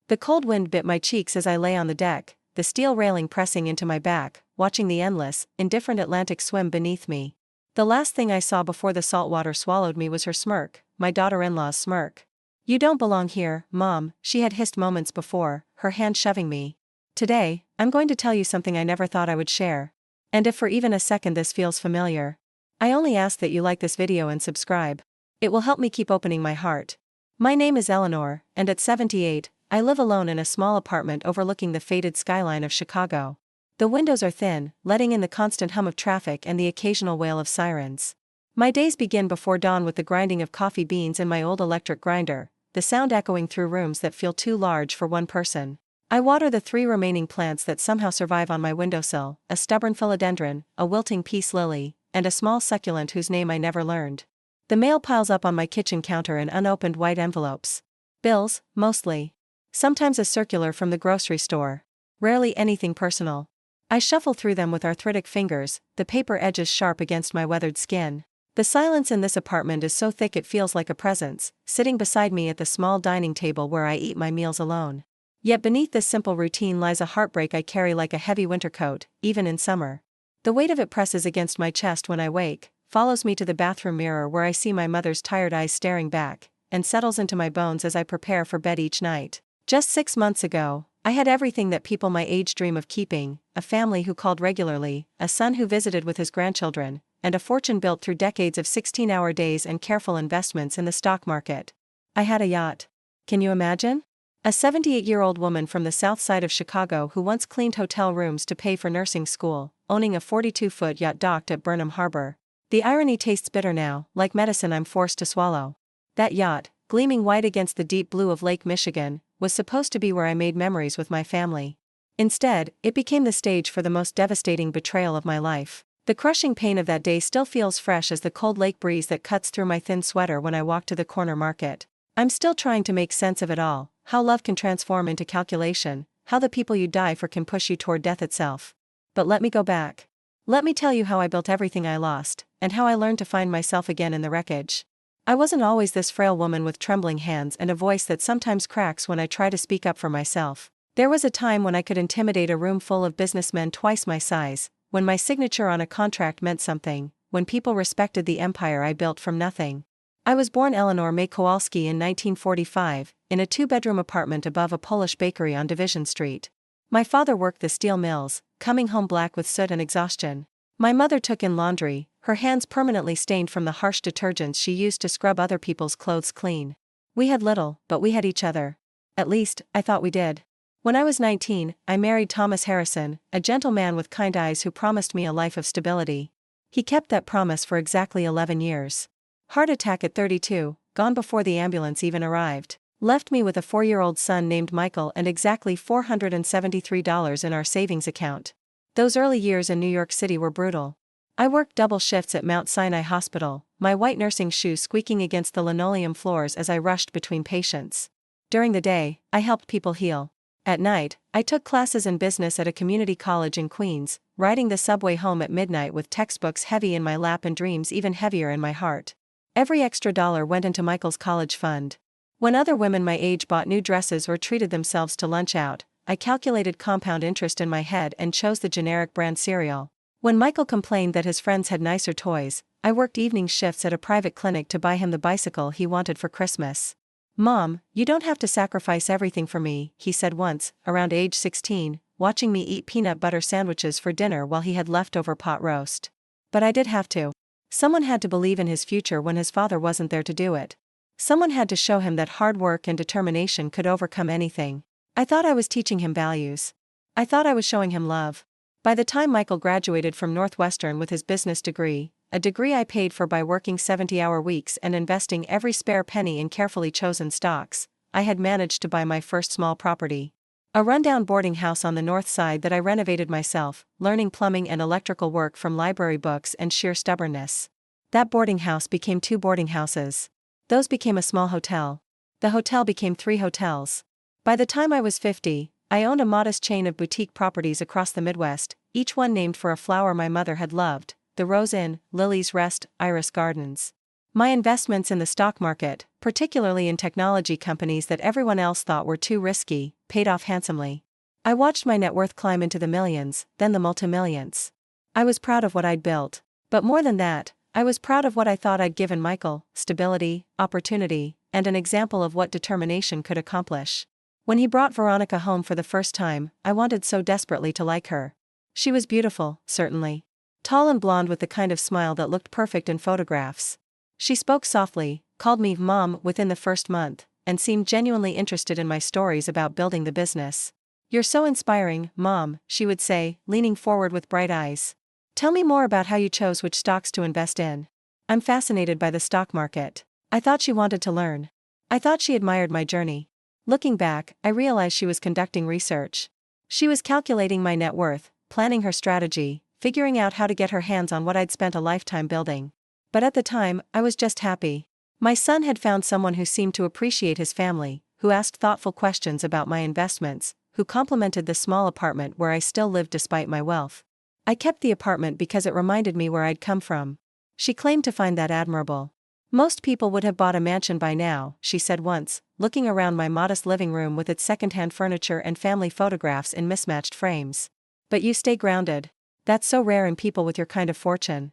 The cold wind bit my cheeks as I lay on the deck, the steel railing pressing into my back, watching the endless, indifferent Atlantic swim beneath me. The last thing I saw before the salt water swallowed me was her smirk, my daughter-in-law's smirk. "You don't belong here, Mom," she had hissed moments before, her hand shoving me. "Today, I'm going to tell you something I never thought I would share. And if for even a second this feels familiar, I only ask that you like this video and subscribe. It will help me keep opening my heart." My name is Eleanor, and at 78, I live alone in a small apartment overlooking the faded skyline of Chicago. The windows are thin, letting in the constant hum of traffic and the occasional wail of sirens. My days begin before dawn with the grinding of coffee beans in my old electric grinder, the sound echoing through rooms that feel too large for one person. I water the 3 remaining plants that somehow survive on my windowsill, a stubborn philodendron, a wilting peace lily, and a small succulent whose name I never learned. The mail piles up on my kitchen counter in unopened white envelopes. Bills, mostly. Sometimes a circular from the grocery store. Rarely anything personal. I shuffle through them with arthritic fingers, the paper edges sharp against my weathered skin. The silence in this apartment is so thick it feels like a presence, sitting beside me at the small dining table where I eat my meals alone. Yet beneath this simple routine lies a heartbreak I carry like a heavy winter coat, even in summer. The weight of it presses against my chest when I wake, follows me to the bathroom mirror where I see my mother's tired eyes staring back, and settles into my bones as I prepare for bed each night. Just 6 months ago, I had everything that people my age dream of keeping: a family who called regularly, a son who visited with his grandchildren, and a fortune built through decades of 16-hour days and careful investments in the stock market. I had a yacht. Can you imagine? A 78-year-old woman from the south side of Chicago who once cleaned hotel rooms to pay for nursing school, owning a 42-foot yacht docked at Burnham Harbor. The irony tastes bitter now, like medicine I'm forced to swallow. That yacht, gleaming white against the deep blue of Lake Michigan, was supposed to be where I made memories with my family. Instead, it became the stage for the most devastating betrayal of my life. The crushing pain of that day still feels fresh as the cold lake breeze that cuts through my thin sweater when I walk to the corner market. I'm still trying to make sense of it all, how love can transform into calculation, how the people you die for can push you toward death itself. But let me go back. Let me tell you how I built everything I lost, and how I learned to find myself again in the wreckage. I wasn't always this frail woman with trembling hands and a voice that sometimes cracks when I try to speak up for myself. There was a time when I could intimidate a room full of businessmen twice my size, when my signature on a contract meant something, when people respected the empire I built from nothing. I was born Eleanor May Kowalski in 1945, in a 2-bedroom apartment above a Polish bakery on Division Street. My father worked the steel mills, coming home black with soot and exhaustion. My mother took in laundry, her hands permanently stained from the harsh detergents she used to scrub other people's clothes clean. We had little, but we had each other. At least, I thought we did. When I was 19, I married Thomas Harrison, a gentle man with kind eyes who promised me a life of stability. He kept that promise for exactly 11 years. Heart attack at 32, gone before the ambulance even arrived. Left me with a 4-year-old son named Michael and exactly $473 in our savings account. Those early years in New York City were brutal. I worked double shifts at Mount Sinai Hospital, my white nursing shoes squeaking against the linoleum floors as I rushed between patients. During the day, I helped people heal. At night, I took classes in business at a community college in Queens, riding the subway home at midnight with textbooks heavy in my lap and dreams even heavier in my heart. Every extra dollar went into Michael's college fund. When other women my age bought new dresses or treated themselves to lunch out, I calculated compound interest in my head and chose the generic brand cereal. When Michael complained that his friends had nicer toys, I worked evening shifts at a private clinic to buy him the bicycle he wanted for Christmas. "Mom, you don't have to sacrifice everything for me," he said once, around age 16, watching me eat peanut butter sandwiches for dinner while he had leftover pot roast. But I did have to. Someone had to believe in his future when his father wasn't there to do it. Someone had to show him that hard work and determination could overcome anything. I thought I was teaching him values. I thought I was showing him love. By the time Michael graduated from Northwestern with his business degree, a degree I paid for by working 70-hour weeks and investing every spare penny in carefully chosen stocks, I had managed to buy my first small property. A rundown boarding house on the north side that I renovated myself, learning plumbing and electrical work from library books and sheer stubbornness. That boarding house became 2 boarding houses. Those became a small hotel. The hotel became 3 hotels. By the time I was 50, I owned a modest chain of boutique properties across the Midwest, each one named for a flower my mother had loved: the Rose Inn, Lily's Rest, Iris Gardens. My investments in the stock market, particularly in technology companies that everyone else thought were too risky, paid off handsomely. I watched my net worth climb into the millions, then the multimillions. I was proud of what I'd built. But more than that, I was proud of what I thought I'd given Michael: stability, opportunity, and an example of what determination could accomplish. When he brought Veronica home for the first time, I wanted so desperately to like her. She was beautiful, certainly. Tall and blonde with the kind of smile that looked perfect in photographs. She spoke softly, called me Mom within the first month, and seemed genuinely interested in my stories about building the business. "You're so inspiring, Mom," she would say, leaning forward with bright eyes. "Tell me more about how you chose which stocks to invest in." "I'm fascinated by the stock market." I thought she wanted to learn. I thought she admired my journey. Looking back, I realized she was conducting research. She was calculating my net worth, planning her strategy, figuring out how to get her hands on what I'd spent a lifetime building. But at the time, I was just happy. My son had found someone who seemed to appreciate his family, who asked thoughtful questions about my investments, who complimented the small apartment where I still lived despite my wealth. I kept the apartment because it reminded me where I'd come from. She claimed to find that admirable. "Most people would have bought a mansion by now," she said once, looking around my modest living room with its second-hand furniture and family photographs in mismatched frames. "But you stay grounded. That's so rare in people with your kind of fortune."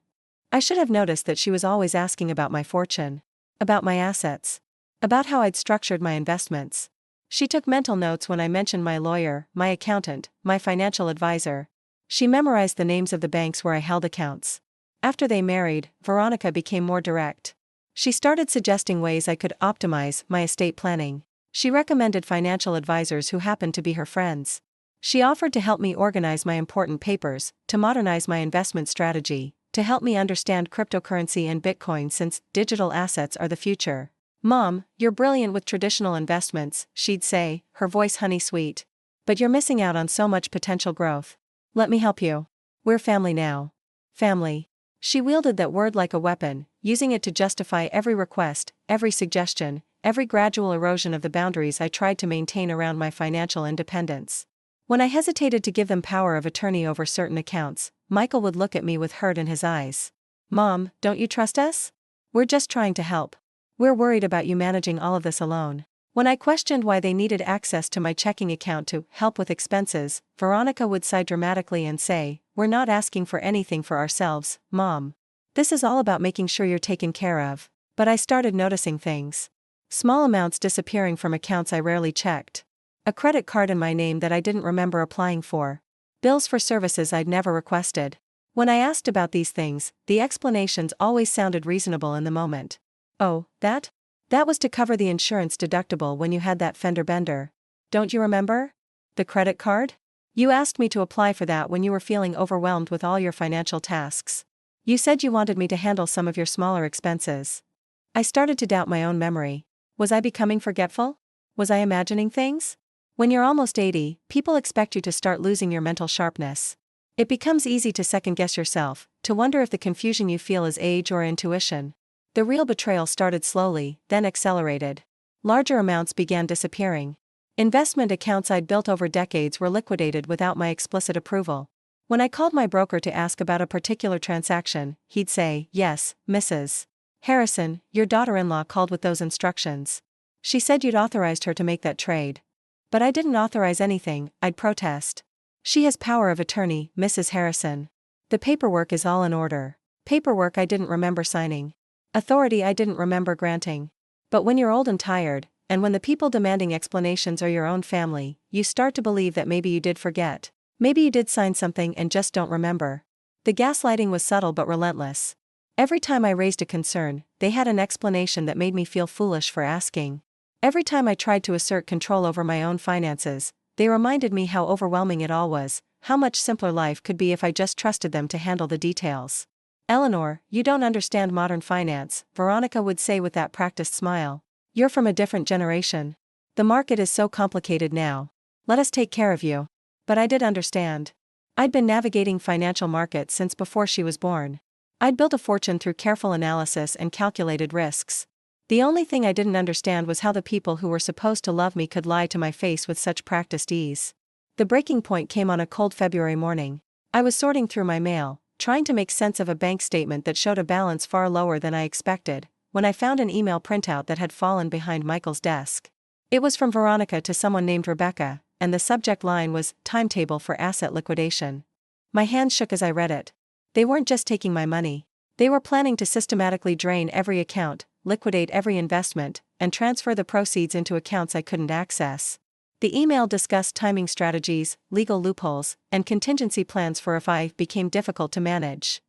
I should have noticed that she was always asking about my fortune. About my assets. About how I'd structured my investments. She took mental notes when I mentioned my lawyer, my accountant, my financial advisor. She memorized the names of the banks where I held accounts. After they married, Veronica became more direct. She started suggesting ways I could optimize my estate planning. She recommended financial advisors who happened to be her friends. She offered to help me organize my important papers, to modernize my investment strategy, to help me understand cryptocurrency and Bitcoin since digital assets are the future. "Mom, you're brilliant with traditional investments," she'd say, her voice honey-sweet. "But you're missing out on so much potential growth. Let me help you. We're family now." Family. She wielded that word like a weapon, using it to justify every request, every suggestion, every gradual erosion of the boundaries I tried to maintain around my financial independence. When I hesitated to give them power of attorney over certain accounts, Michael would look at me with hurt in his eyes. "Mom, don't you trust us? We're just trying to help. We're worried about you managing all of this alone." When I questioned why they needed access to my checking account to help with expenses, Veronica would sigh dramatically and say, "We're not asking for anything for ourselves, Mom. This is all about making sure you're taken care of." But I started noticing things. Small amounts disappearing from accounts I rarely checked. A credit card in my name that I didn't remember applying for. Bills for services I'd never requested. When I asked about these things, the explanations always sounded reasonable in the moment. "Oh, that was to cover the insurance deductible when you had that fender bender. Don't you remember? The credit card? You asked me to apply for that when you were feeling overwhelmed with all your financial tasks. You said you wanted me to handle some of your smaller expenses." I started to doubt my own memory. Was I becoming forgetful? Was I imagining things? When you're almost 80, people expect you to start losing your mental sharpness. It becomes easy to second-guess yourself, to wonder if the confusion you feel is age or intuition. The real betrayal started slowly, then accelerated. Larger amounts began disappearing. Investment accounts I'd built over decades were liquidated without my explicit approval. When I called my broker to ask about a particular transaction, he'd say, "Yes, Mrs. Harrison, your daughter-in-law called with those instructions. She said you'd authorized her to make that trade." "But I didn't authorize anything," I'd protest. "She has power of attorney, Mrs. Harrison. The paperwork is all in order." Paperwork I didn't remember signing. Authority I didn't remember granting. But when you're old and tired, and when the people demanding explanations are your own family, you start to believe that maybe you did forget. Maybe you did sign something and just don't remember. The gaslighting was subtle but relentless. Every time I raised a concern, they had an explanation that made me feel foolish for asking. Every time I tried to assert control over my own finances, they reminded me how overwhelming it all was, how much simpler life could be if I just trusted them to handle the details. "Eleanor, you don't understand modern finance," Veronica would say with that practiced smile. "You're from a different generation. The market is so complicated now. Let us take care of you." But I did understand. I'd been navigating financial markets since before she was born. I'd built a fortune through careful analysis and calculated risks. The only thing I didn't understand was how the people who were supposed to love me could lie to my face with such practiced ease. The breaking point came on a cold February morning. I was sorting through my mail, trying to make sense of a bank statement that showed a balance far lower than I expected, when I found an email printout that had fallen behind Michael's desk. It was from Veronica to someone named Rebecca, and the subject line was, "Timetable for Asset Liquidation." My hands shook as I read it. They weren't just taking my money. They were planning to systematically drain every account, liquidate every investment, and transfer the proceeds into accounts I couldn't access. The email discussed timing strategies, legal loopholes, and contingency plans for if I became difficult to manage.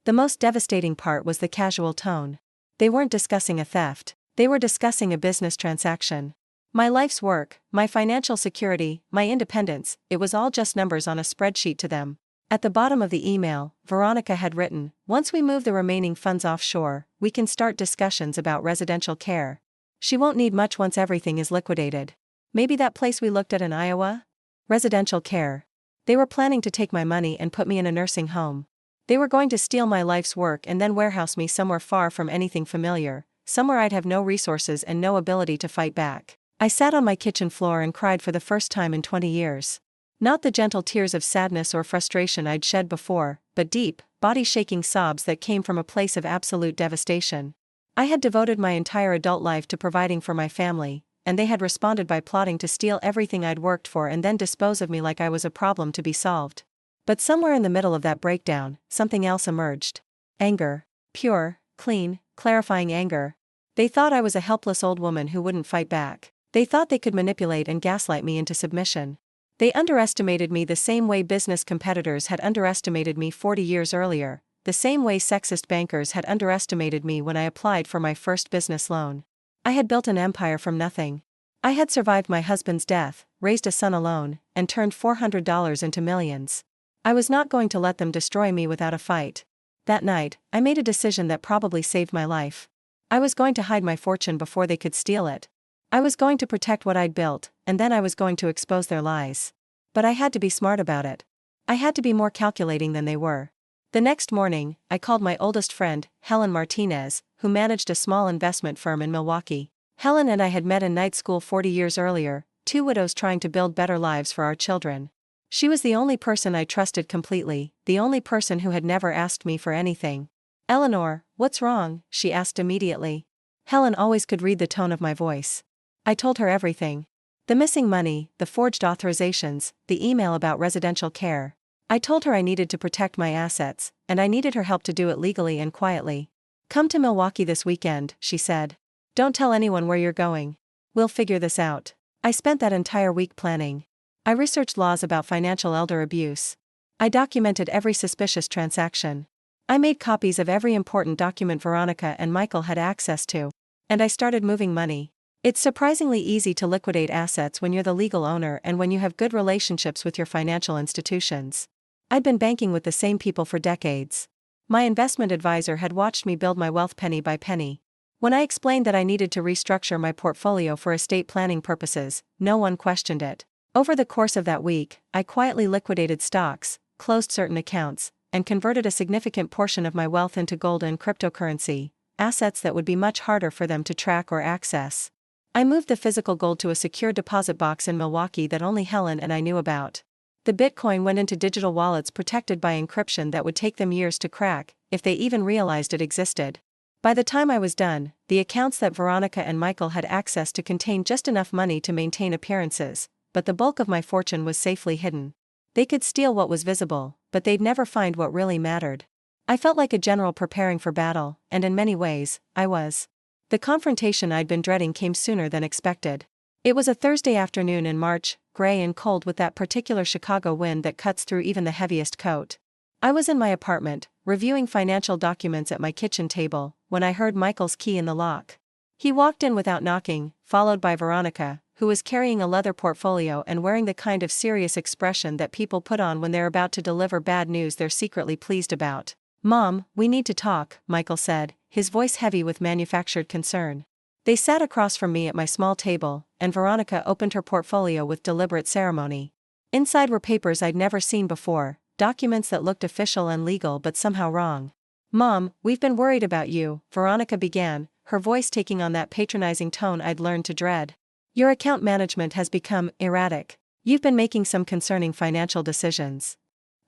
The most devastating part was the casual tone. They weren't discussing a theft, they were discussing a business transaction. My life's work, my financial security, my independence, it was all just numbers on a spreadsheet to them. At the bottom of the email, Veronica had written, "Once we move the remaining funds offshore, we can start discussions about residential care. She won't need much once everything is liquidated. Maybe that place we looked at in Iowa? Residential care. They were planning to take my money and put me in a nursing home. They were going to steal my life's work and then warehouse me somewhere far from anything familiar, somewhere I'd have no resources and no ability to fight back." I sat on my kitchen floor and cried for the first time in 20 years. Not the gentle tears of sadness or frustration I'd shed before, but deep, body-shaking sobs that came from a place of absolute devastation. I had devoted my entire adult life to providing for my family, and they had responded by plotting to steal everything I'd worked for and then dispose of me like I was a problem to be solved. But somewhere in the middle of that breakdown, something else emerged. Anger. Pure, clean, clarifying anger. They thought I was a helpless old woman who wouldn't fight back. They thought they could manipulate and gaslight me into submission. They underestimated me the same way business competitors had underestimated me 40 years earlier, the same way sexist bankers had underestimated me when I applied for my first business loan. I had built an empire from nothing. I had survived my husband's death, raised a son alone, and turned $400 into millions. I was not going to let them destroy me without a fight. That night, I made a decision that probably saved my life. I was going to hide my fortune before they could steal it. I was going to protect what I'd built, and then I was going to expose their lies. But I had to be smart about it. I had to be more calculating than they were. The next morning, I called my oldest friend, Helen Martinez, who managed a small investment firm in Milwaukee. Helen and I had met in night school 40 years earlier, two widows trying to build better lives for our children. She was the only person I trusted completely, the only person who had never asked me for anything. "Eleanor, what's wrong?" she asked immediately. Helen always could read the tone of my voice. I told her everything. The missing money, the forged authorizations, the email about residential care. I told her I needed to protect my assets, and I needed her help to do it legally and quietly. "Come to Milwaukee this weekend," she said. "Don't tell anyone where you're going. We'll figure this out." I spent that entire week planning. I researched laws about financial elder abuse. I documented every suspicious transaction. I made copies of every important document Veronica and Michael had access to. And I started moving money. It's surprisingly easy to liquidate assets when you're the legal owner and when you have good relationships with your financial institutions. I'd been banking with the same people for decades. My investment advisor had watched me build my wealth penny by penny. When I explained that I needed to restructure my portfolio for estate planning purposes, no one questioned it. Over the course of that week, I quietly liquidated stocks, closed certain accounts, and converted a significant portion of my wealth into gold and cryptocurrency, assets that would be much harder for them to track or access. I moved the physical gold to a secure deposit box in Milwaukee that only Helen and I knew about. The Bitcoin went into digital wallets protected by encryption that would take them years to crack, if they even realized it existed. By the time I was done, the accounts that Veronica and Michael had access to contained just enough money to maintain appearances, but the bulk of my fortune was safely hidden. They could steal what was visible, but they'd never find what really mattered. I felt like a general preparing for battle, and in many ways, I was. The confrontation I'd been dreading came sooner than expected. It was a Thursday afternoon in March, gray and cold with that particular Chicago wind that cuts through even the heaviest coat. I was in my apartment, reviewing financial documents at my kitchen table, when I heard Michael's key in the lock. He walked in without knocking, followed by Veronica, who was carrying a leather portfolio and wearing the kind of serious expression that people put on when they're about to deliver bad news they're secretly pleased about. "Mom, we need to talk," Michael said, his voice heavy with manufactured concern. They sat across from me at my small table, and Veronica opened her portfolio with deliberate ceremony. Inside were papers I'd never seen before, documents that looked official and legal but somehow wrong. "Mom, we've been worried about you," Veronica began, her voice taking on that patronizing tone I'd learned to dread. "Your account management has become erratic. You've been making some concerning financial decisions."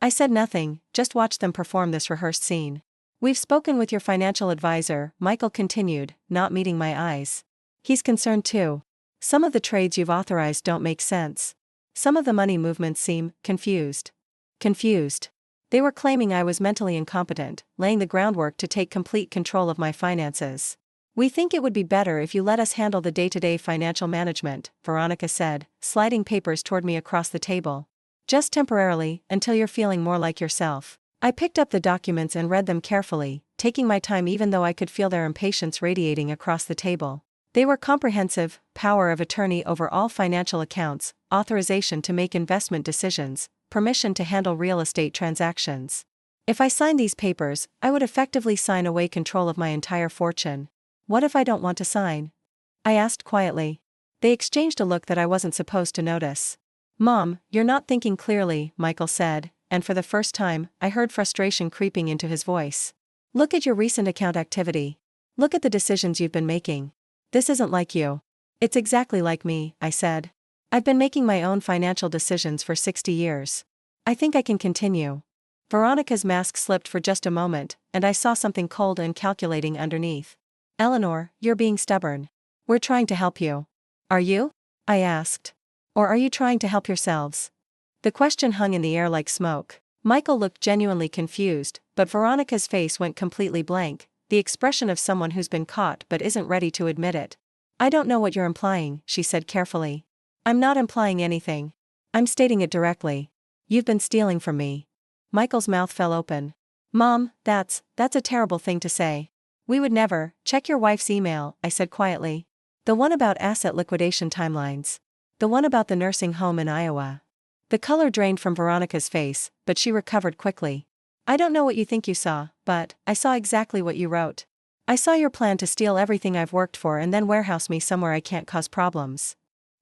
I said nothing, just watched them perform this rehearsed scene. We've spoken with your financial advisor, Michael continued, not meeting my eyes. He's concerned too. Some of the trades you've authorized don't make sense. Some of the money movements seem confused. Confused. They were claiming I was mentally incompetent, laying the groundwork to take complete control of my finances. We think it would be better if you let us handle the day-to-day financial management, Veronica said, sliding papers toward me across the table. Just temporarily, until you're feeling more like yourself. I picked up the documents and read them carefully, taking my time even though I could feel their impatience radiating across the table. They were comprehensive: power of attorney over all financial accounts, authorization to make investment decisions, permission to handle real estate transactions. If I signed these papers, I would effectively sign away control of my entire fortune. What if I don't want to sign? I asked quietly. They exchanged a look that I wasn't supposed to notice. Mom, you're not thinking clearly, Michael said, and for the first time, I heard frustration creeping into his voice. Look at your recent account activity. Look at the decisions you've been making. This isn't like you. It's exactly like me, I said. I've been making my own financial decisions for 60 years. I think I can continue. Veronica's mask slipped for just a moment, and I saw something cold and calculating underneath. Eleanor, you're being stubborn. We're trying to help you. Are you? I asked. Or are you trying to help yourselves? The question hung in the air like smoke. Michael looked genuinely confused, but Veronica's face went completely blank, the expression of someone who's been caught but isn't ready to admit it. I don't know what you're implying, she said carefully. I'm not implying anything. I'm stating it directly. You've been stealing from me. Michael's mouth fell open. Mom, that's a terrible thing to say. We would never. Check your wife's email, I said quietly. The one about asset liquidation timelines. The one about the nursing home in Iowa. The color drained from Veronica's face, but she recovered quickly. I don't know what you think you saw, but I saw exactly what you wrote. I saw your plan to steal everything I've worked for and then warehouse me somewhere I can't cause problems.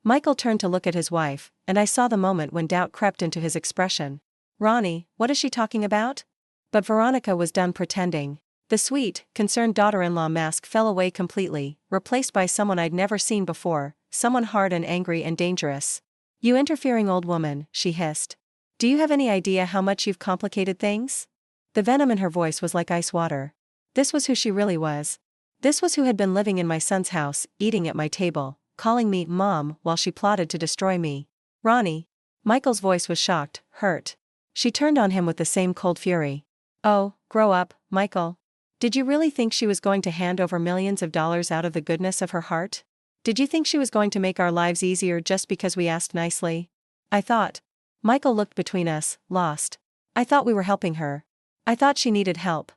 Michael turned to look at his wife, and I saw the moment when doubt crept into his expression. Ronnie, what is she talking about? But Veronica was done pretending. The sweet, concerned daughter-in-law mask fell away completely, replaced by someone I'd never seen before, someone hard and angry and dangerous. You interfering old woman, she hissed. Do you have any idea how much you've complicated things? The venom in her voice was like ice water. This was who she really was. This was who had been living in my son's house, eating at my table, calling me Mom while she plotted to destroy me. Ronnie. Michael's voice was shocked, hurt. She turned on him with the same cold fury. Oh, grow up, Michael. Did you really think she was going to hand over millions of dollars out of the goodness of her heart? Did you think she was going to make our lives easier just because we asked nicely? I thought. Michael looked between us, lost. I thought we were helping her. I thought she needed help.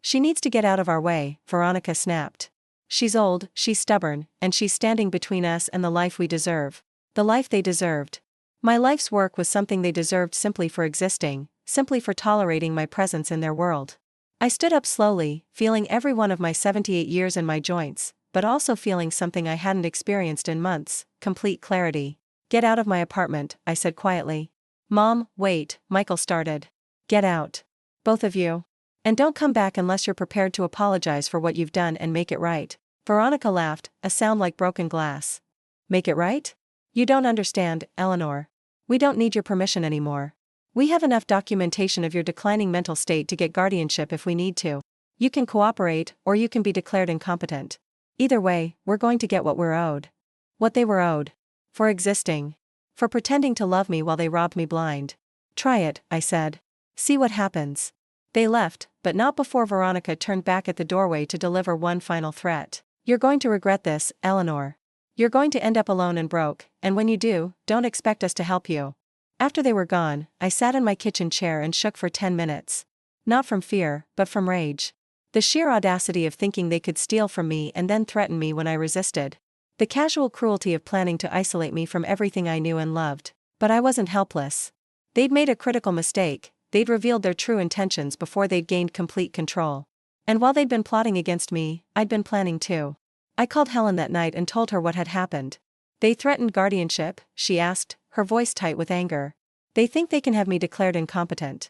She needs to get out of our way, Veronica snapped. She's old, she's stubborn, and she's standing between us and the life we deserve. The life they deserved. My life's work was something they deserved simply for existing, simply for tolerating my presence in their world. I stood up slowly, feeling every one of my 78 years in my joints, but also feeling something I hadn't experienced in months, complete clarity. Get out of my apartment, I said quietly. Mom, wait, Michael started. Get out. Both of you. And don't come back unless you're prepared to apologize for what you've done and make it right. Veronica laughed, a sound like broken glass. Make it right? You don't understand, Eleanor. We don't need your permission anymore. We have enough documentation of your declining mental state to get guardianship if we need to. You can cooperate, or you can be declared incompetent. Either way, we're going to get what we're owed. What they were owed. For existing. For pretending to love me while they robbed me blind. Try it, I said. See what happens. They left, but not before Veronica turned back at the doorway to deliver one final threat. You're going to regret this, Eleanor. You're going to end up alone and broke, and when you do, don't expect us to help you. After they were gone, I sat in my kitchen chair and shook for 10 minutes. Not from fear, but from rage. The sheer audacity of thinking they could steal from me and then threaten me when I resisted. The casual cruelty of planning to isolate me from everything I knew and loved. But I wasn't helpless. They'd made a critical mistake. They'd revealed their true intentions before they'd gained complete control. And while they'd been plotting against me, I'd been planning too. I called Helen that night and told her what had happened. They threatened guardianship, she asked, her voice tight with anger. They think they can have me declared incompetent.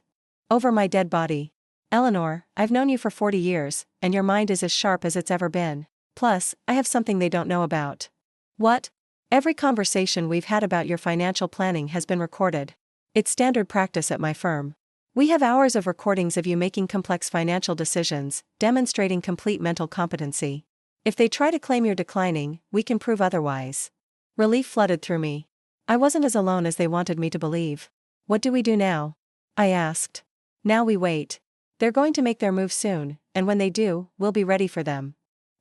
Over my dead body. Eleanor, I've known you for 40 years, and your mind is as sharp as it's ever been. Plus, I have something they don't know about. What? Every conversation we've had about your financial planning has been recorded. It's standard practice at my firm. We have hours of recordings of you making complex financial decisions, demonstrating complete mental competency. If they try to claim you're declining, we can prove otherwise." Relief flooded through me. I wasn't as alone as they wanted me to believe. "What do we do now?" I asked. "Now we wait. They're going to make their move soon, and when they do, we'll be ready for them."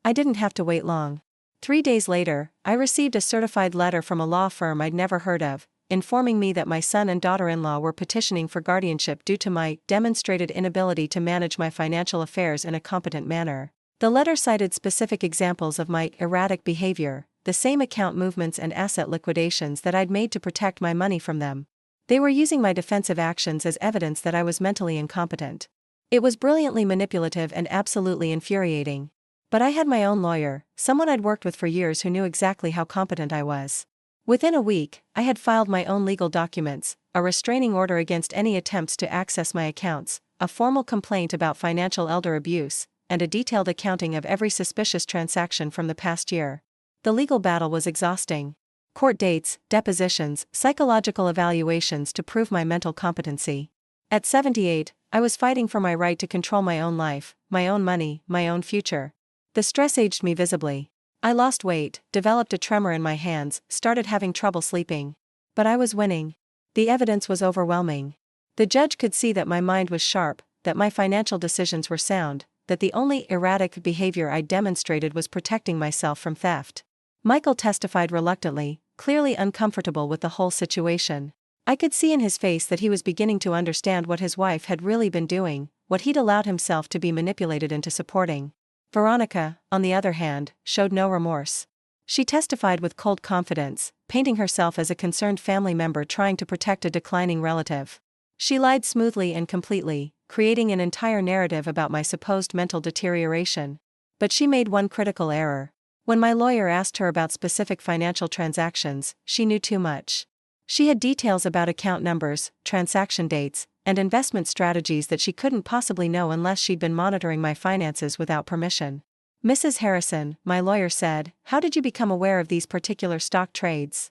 I didn't have to wait long. 3 days later, I received a certified letter from a law firm I'd never heard of, informing me that my son and daughter-in-law were petitioning for guardianship due to my demonstrated inability to manage my financial affairs in a competent manner. The letter cited specific examples of my erratic behavior, the same account movements and asset liquidations that I'd made to protect my money from them. They were using my defensive actions as evidence that I was mentally incompetent. It was brilliantly manipulative and absolutely infuriating. But I had my own lawyer, someone I'd worked with for years who knew exactly how competent I was. Within a week, I had filed my own legal documents, a restraining order against any attempts to access my accounts, a formal complaint about financial elder abuse, and a detailed accounting of every suspicious transaction from the past year. The legal battle was exhausting. Court dates, depositions, psychological evaluations to prove my mental competency. At 78, I was fighting for my right to control my own life, my own money, my own future. The stress aged me visibly. I lost weight, developed a tremor in my hands, started having trouble sleeping. But I was winning. The evidence was overwhelming. The judge could see that my mind was sharp, that my financial decisions were sound, that the only erratic behavior I demonstrated was protecting myself from theft. Michael testified reluctantly, clearly uncomfortable with the whole situation. I could see in his face that he was beginning to understand what his wife had really been doing, what he'd allowed himself to be manipulated into supporting. Veronica, on the other hand, showed no remorse. She testified with cold confidence, painting herself as a concerned family member trying to protect a declining relative. She lied smoothly and completely, creating an entire narrative about my supposed mental deterioration. But she made one critical error. When my lawyer asked her about specific financial transactions, she knew too much. She had details about account numbers, transaction dates, and investment strategies that she couldn't possibly know unless she'd been monitoring my finances without permission. "Mrs. Harrison," my lawyer said, "how did you become aware of these particular stock trades?"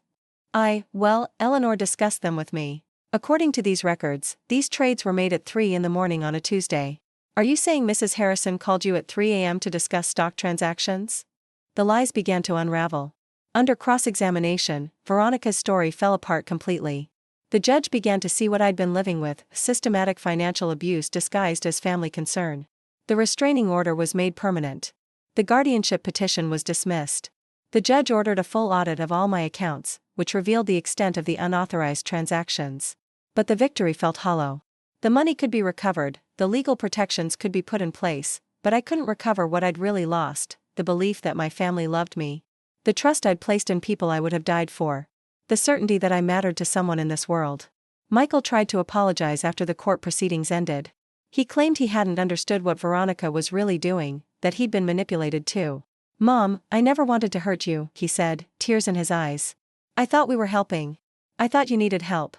Well, Eleanor discussed them with me. According to these records, these trades were made at 3 in the morning on a Tuesday. Are you saying Mrs. Harrison called you at 3 a.m. to discuss stock transactions? The lies began to unravel. Under cross-examination, Veronica's story fell apart completely. The judge began to see what I'd been living with, systematic financial abuse disguised as family concern. The restraining order was made permanent. The guardianship petition was dismissed. The judge ordered a full audit of all my accounts, which revealed the extent of the unauthorized transactions. But the victory felt hollow. The money could be recovered, the legal protections could be put in place, but I couldn't recover what I'd really lost, the belief that my family loved me. The trust I'd placed in people I would have died for. The certainty that I mattered to someone in this world. Michael tried to apologize after the court proceedings ended. He claimed he hadn't understood what Veronica was really doing, that he'd been manipulated too. "Mom, I never wanted to hurt you," he said, tears in his eyes. "I thought we were helping. I thought you needed help."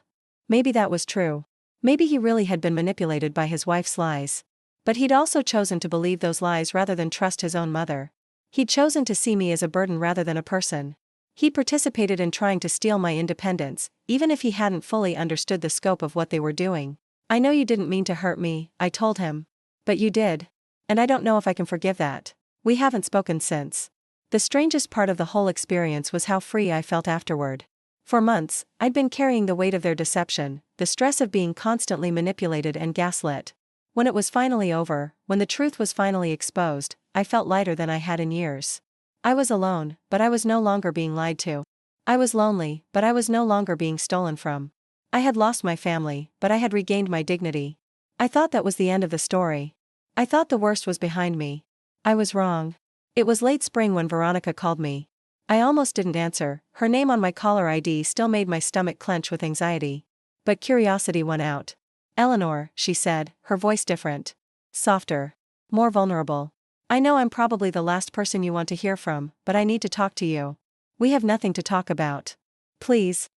Maybe that was true. Maybe he really had been manipulated by his wife's lies. But he'd also chosen to believe those lies rather than trust his own mother. He'd chosen to see me as a burden rather than a person. He participated in trying to steal my independence, even if he hadn't fully understood the scope of what they were doing. "I know you didn't mean to hurt me," I told him. "But you did. And I don't know if I can forgive that." We haven't spoken since. The strangest part of the whole experience was how free I felt afterward. For months, I'd been carrying the weight of their deception, the stress of being constantly manipulated and gaslit. When it was finally over, when the truth was finally exposed, I felt lighter than I had in years. I was alone, but I was no longer being lied to. I was lonely, but I was no longer being stolen from. I had lost my family, but I had regained my dignity. I thought that was the end of the story. I thought the worst was behind me. I was wrong. It was late spring when Veronica called me. I almost didn't answer, her name on my caller ID still made my stomach clench with anxiety. But curiosity won out. "Eleanor," she said, her voice different. Softer. More vulnerable. "I know I'm probably the last person you want to hear from, but I need to talk to you. We have nothing to talk about. Please.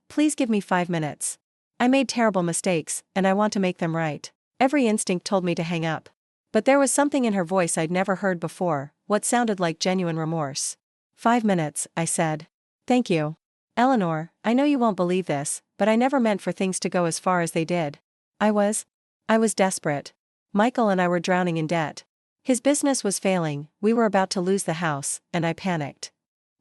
Please give me 5 minutes. I made terrible mistakes, and I want to make them right." Every instinct told me to hang up. But there was something in her voice I'd never heard before, what sounded like genuine remorse. 5 minutes, I said. "Thank you. Eleanor, I know you won't believe this, but I never meant for things to go as far as they did. I was I was desperate. Michael and I were drowning in debt. His business was failing, we were about to lose the house, and I panicked.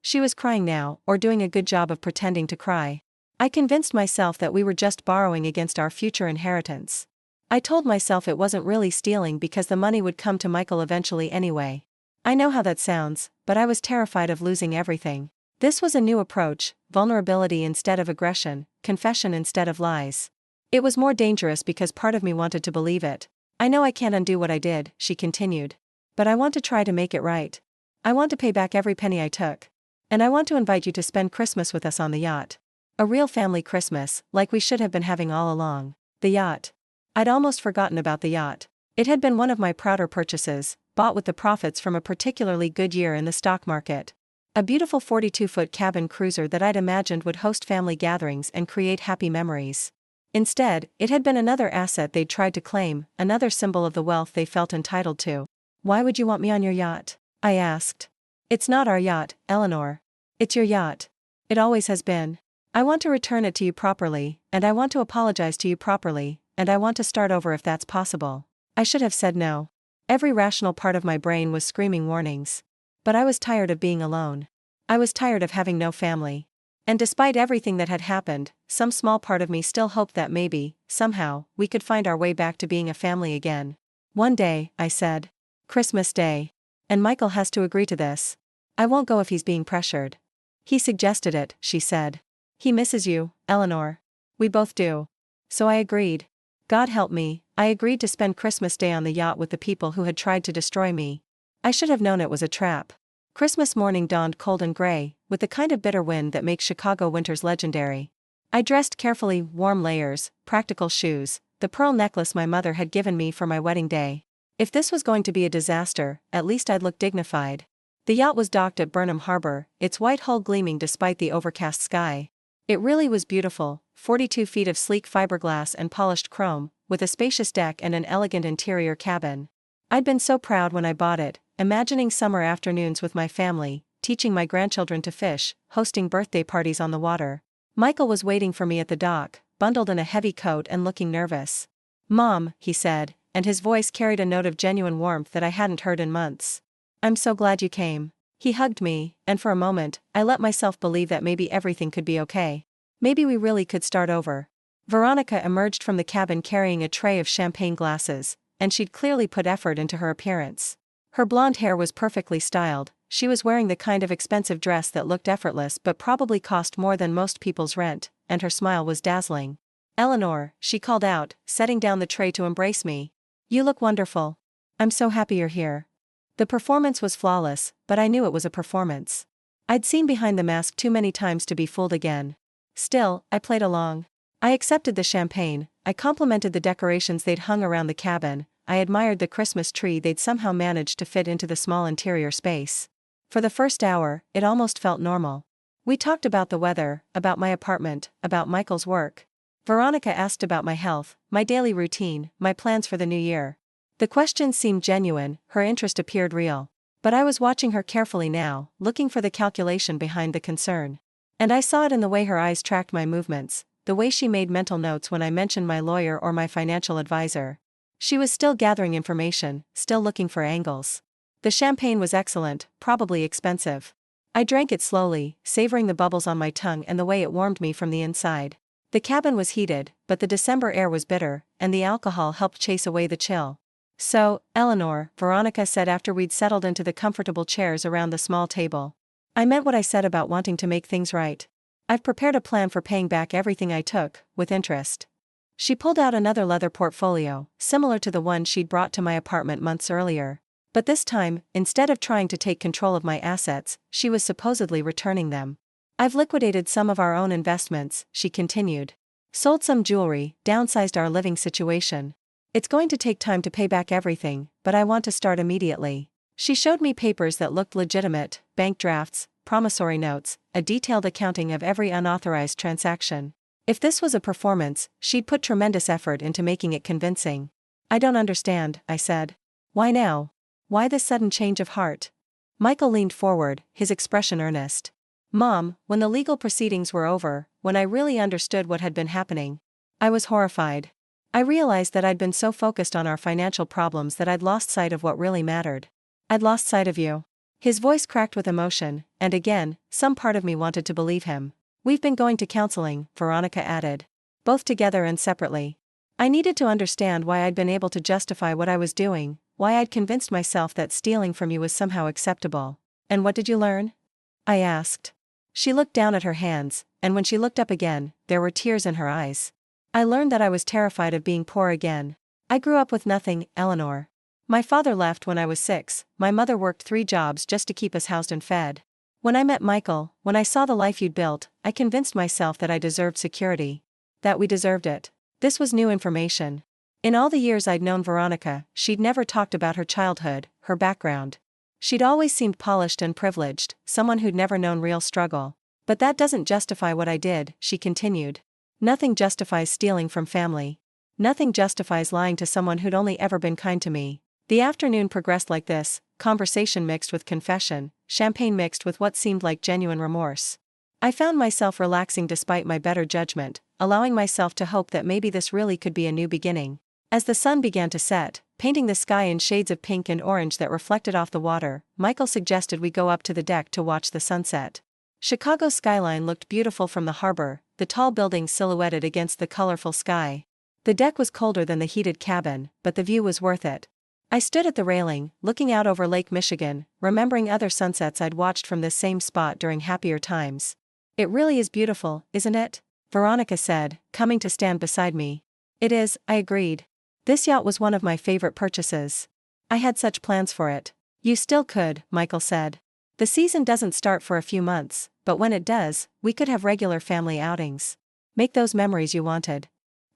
She was crying now, or doing a good job of pretending to cry. I convinced myself that we were just borrowing against our future inheritance. I told myself it wasn't really stealing because the money would come to Michael eventually anyway. I know how that sounds, but I was terrified of losing everything. This was a new approach, vulnerability instead of aggression, confession instead of lies. It was more dangerous because part of me wanted to believe it. I know I can't undo what I did, she continued. But I want to try to make it right. I want to pay back every penny I took. And I want to invite you to spend Christmas with us on the yacht. A real family Christmas, like we should have been having all along. The yacht. I'd almost forgotten about the yacht. It had been one of my prouder purchases, bought with the profits from a particularly good year in the stock market. A beautiful 42-foot cabin cruiser that I'd imagined would host family gatherings and create happy memories. Instead, it had been another asset they'd tried to claim, another symbol of the wealth they felt entitled to. Why would you want me on your yacht? I asked. It's not our yacht, Eleanor. It's your yacht. It always has been. I want to return it to you properly, and I want to apologize to you properly, and I want to start over if that's possible. I should have said no. Every rational part of my brain was screaming warnings. But I was tired of being alone. I was tired of having no family. And despite everything that had happened, some small part of me still hoped that maybe, somehow, we could find our way back to being a family again. One day, I said. Christmas Day. And Michael has to agree to this. I won't go if he's being pressured. He suggested it, she said. He misses you, Eleanor. We both do. So I agreed. God help me, I agreed to spend Christmas Day on the yacht with the people who had tried to destroy me. I should have known it was a trap. Christmas morning dawned cold and gray, with the kind of bitter wind that makes Chicago winters legendary. I dressed carefully, warm layers, practical shoes, the pearl necklace my mother had given me for my wedding day. If this was going to be a disaster, at least I'd look dignified. The yacht was docked at Burnham Harbor, its white hull gleaming despite the overcast sky. It really was beautiful, 42 feet of sleek fiberglass and polished chrome, with a spacious deck and an elegant interior cabin. I'd been so proud when I bought it, imagining summer afternoons with my family, teaching my grandchildren to fish, hosting birthday parties on the water. Michael was waiting for me at the dock, bundled in a heavy coat and looking nervous. Mom, he said, and his voice carried a note of genuine warmth that I hadn't heard in months. I'm so glad you came. He hugged me, and for a moment, I let myself believe that maybe everything could be okay. Maybe we really could start over. Veronica emerged from the cabin carrying a tray of champagne glasses, and she'd clearly put effort into her appearance. Her blonde hair was perfectly styled, she was wearing the kind of expensive dress that looked effortless but probably cost more than most people's rent, and her smile was dazzling. Eleanor, she called out, setting down the tray to embrace me. You look wonderful. I'm so happy you're here. The performance was flawless, but I knew it was a performance. I'd seen behind the mask too many times to be fooled again. Still, I played along. I accepted the champagne, I complimented the decorations they'd hung around the cabin, I admired the Christmas tree they'd somehow managed to fit into the small interior space. For the first hour, it almost felt normal. We talked about the weather, about my apartment, about Michael's work. Veronica asked about my health, my daily routine, my plans for the new year. The questions seemed genuine, her interest appeared real. But I was watching her carefully now, looking for the calculation behind the concern. And I saw it in the way her eyes tracked my movements, the way she made mental notes when I mentioned my lawyer or my financial advisor. She was still gathering information, still looking for angles. The champagne was excellent, probably expensive. I drank it slowly, savoring the bubbles on my tongue and the way it warmed me from the inside. The cabin was heated, but the December air was bitter, and the alcohol helped chase away the chill. So, Eleanor, Veronica said after we'd settled into the comfortable chairs around the small table. I meant what I said about wanting to make things right. I've prepared a plan for paying back everything I took, with interest. She pulled out another leather portfolio, similar to the one she'd brought to my apartment months earlier. But this time, instead of trying to take control of my assets, she was supposedly returning them. I've liquidated some of our own investments, she continued. Sold some jewelry, downsized our living situation. It's going to take time to pay back everything, but I want to start immediately. She showed me papers that looked legitimate, bank drafts, promissory notes, a detailed accounting of every unauthorized transaction. If this was a performance, she'd put tremendous effort into making it convincing. I don't understand, I said. Why now? Why this sudden change of heart? Michael leaned forward, his expression earnest. Mom, when the legal proceedings were over, when I really understood what had been happening, I was horrified. I realized that I'd been so focused on our financial problems that I'd lost sight of what really mattered. I'd lost sight of you. His voice cracked with emotion, and again, some part of me wanted to believe him. We've been going to counseling, Veronica added. Both together and separately. I needed to understand why I'd been able to justify what I was doing, why I'd convinced myself that stealing from you was somehow acceptable. And what did you learn? I asked. She looked down at her hands, and when she looked up again, there were tears in her eyes. I learned that I was terrified of being poor again. I grew up with nothing, Eleanor. My father left when I was 6, my mother worked 3 jobs just to keep us housed and fed. When I met Michael, when I saw the life you'd built, I convinced myself that I deserved security. That we deserved it. This was new information. In all the years I'd known Veronica, she'd never talked about her childhood, her background. She'd always seemed polished and privileged, someone who'd never known real struggle. But that doesn't justify what I did, she continued. Nothing justifies stealing from family. Nothing justifies lying to someone who'd only ever been kind to me. The afternoon progressed like this, conversation mixed with confession, champagne mixed with what seemed like genuine remorse. I found myself relaxing despite my better judgment, allowing myself to hope that maybe this really could be a new beginning. As the sun began to set, painting the sky in shades of pink and orange that reflected off the water, Michael suggested we go up to the deck to watch the sunset. Chicago's skyline looked beautiful from the harbor, the tall buildings silhouetted against the colorful sky. The deck was colder than the heated cabin, but the view was worth it. I stood at the railing, looking out over Lake Michigan, remembering other sunsets I'd watched from this same spot during happier times. It really is beautiful, isn't it? Veronica said, coming to stand beside me. It is, I agreed. This yacht was one of my favorite purchases. I had such plans for it. You still could, Michael said. The season doesn't start for a few months, but when it does, we could have regular family outings. Make those memories you wanted.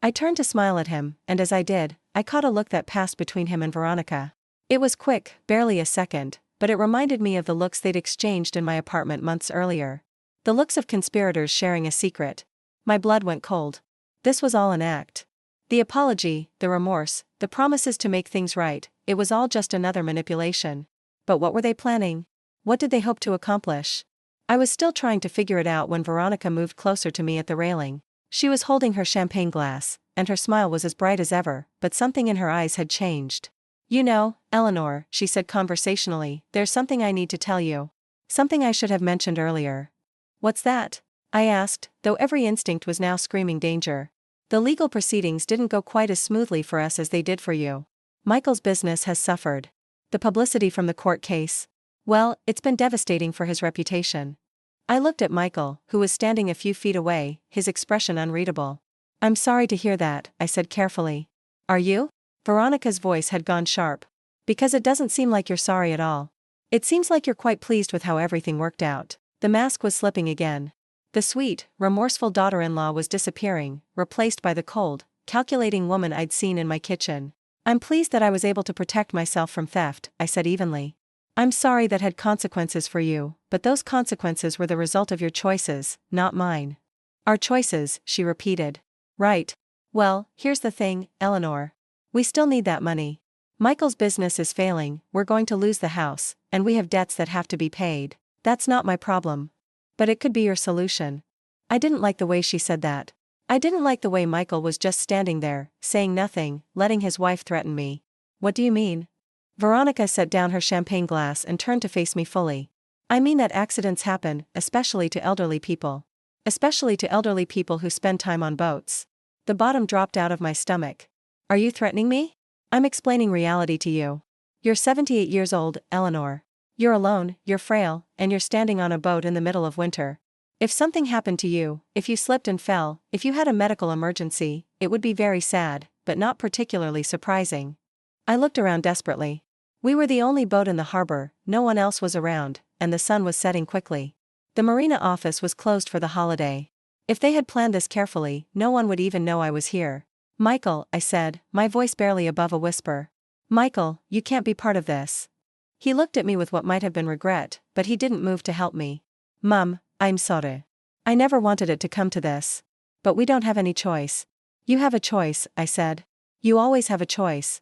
I turned to smile at him, and as I did, I caught a look that passed between him and Veronica. It was quick, barely a second, but it reminded me of the looks they'd exchanged in my apartment months earlier. The looks of conspirators sharing a secret. My blood went cold. This was all an act. The apology, the remorse, the promises to make things right, it was all just another manipulation. But what were they planning? What did they hope to accomplish? I was still trying to figure it out when Veronica moved closer to me at the railing. She was holding her champagne glass, and her smile was as bright as ever, but something in her eyes had changed. You know, Eleanor, she said conversationally, there's something I need to tell you. Something I should have mentioned earlier. What's that? I asked, though every instinct was now screaming danger. The legal proceedings didn't go quite as smoothly for us as they did for you. Michael's business has suffered. The publicity from the court case. Well, it's been devastating for his reputation. I looked at Michael, who was standing a few feet away, his expression unreadable. I'm sorry to hear that, I said carefully. Are you? Veronica's voice had gone sharp. Because it doesn't seem like you're sorry at all. It seems like you're quite pleased with how everything worked out. The mask was slipping again. The sweet, remorseful daughter-in-law was disappearing, replaced by the cold, calculating woman I'd seen in my kitchen. I'm pleased that I was able to protect myself from theft, I said evenly. I'm sorry that had consequences for you, but those consequences were the result of your choices, not mine. Our choices, she repeated. Right. Well, here's the thing, Eleanor. We still need that money. Michael's business is failing, we're going to lose the house, and we have debts that have to be paid. That's not my problem. But it could be your solution. I didn't like the way she said that. I didn't like the way Michael was just standing there, saying nothing, letting his wife threaten me. What do you mean? Veronica set down her champagne glass and turned to face me fully. I mean that accidents happen, especially to elderly people. Especially to elderly people who spend time on boats. The bottom dropped out of my stomach. Are you threatening me? I'm explaining reality to you. You're 78 years old, Eleanor. You're alone, you're frail, and you're standing on a boat in the middle of winter. If something happened to you, if you slipped and fell, if you had a medical emergency, it would be very sad, but not particularly surprising. I looked around desperately. We were the only boat in the harbor, no one else was around, and the sun was setting quickly. The marina office was closed for the holiday. If they had planned this carefully, no one would even know I was here. Michael, I said, my voice barely above a whisper. Michael, you can't be part of this. He looked at me with what might have been regret, but he didn't move to help me. Mum, I'm sorry. I never wanted it to come to this. But we don't have any choice. You have a choice, I said. You always have a choice.